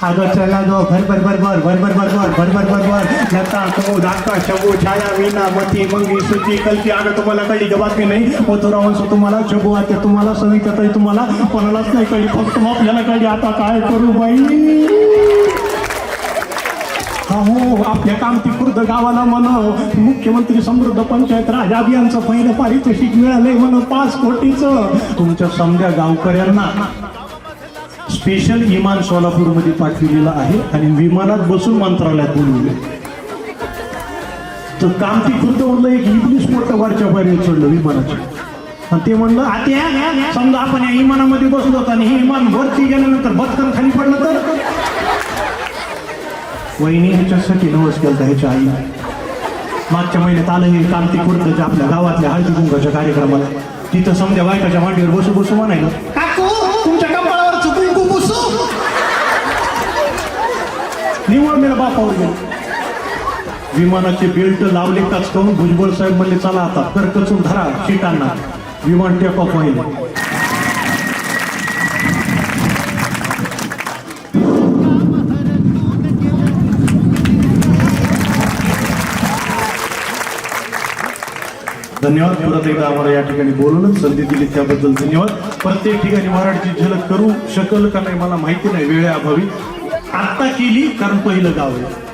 अगं चला गो भर भर भर भर भर भर भर भर भर भर भर भर लता कुमुद आकाश शबू छाया वीणा मती मंगी सुची कल्पी. अगं तुम्हाला कळली का बातमी नाही? मथुरावंश तुम्हाला शबू आते तुम्हाला सविताताई तुम्हाला कोणालाच नाही कळली, फक्त आपल्याला कळली. आता काय करू बाई? हो आपल्या कामती खुर्द गावाला म्हण मुख्यमंत्री समृद्ध पंचायत राज अभियानचं पहिलं पारितोषिक मिळालंय म्हण 5 कोटीचं. तुमच्या समध्या गावकऱ्यांना स्पेशल विमान सोलापूरमध्ये पाठविलेलं आहे आणि विमानात बसून मंत्रालयात बोलवले. तर कामती खुर्द म्हणलं एक इबलीस मोठं वरच्या बाहेर चढलं विमानाच्या आणि ते म्हणलं आता समजा आपण या विमानामध्ये बसलो होतो आणि हे विमान वरती गेल्यानंतर बदकन खाली पडलं तर वहिनी ह्याच्यासाठी नवस केलं ह्याच्या आई. मागच्या महिन्यात आलं हे कामती खुर्दच्या आपल्या गावातल्या हळदी कुंकाच्या कार्यक्रमाला. तिथं समजा बायकाच्या मांडीवर बसू बसू म्हणायला काकू तुमच्या कपाळावरचं कुंकू बसू निवड मेरा बापावर गेलो. विमानाचे बेल्ट लावले काच करून भुजबळ साहेब म्हणले चला आता करकचून धरा सीटांना, विमान टेक ऑफ होईल. धन्यवाद. परत एकदा आम्हाला या ठिकाणी बोलवलं, संधी दिली त्याबद्दल धन्यवाद. प्रत्येक ठिकाणी मराठीची झलक करू शकल का नाही मला माहिती नाही वेळेअभावी. आत्ता केली कारण पहिलं गाव आहे.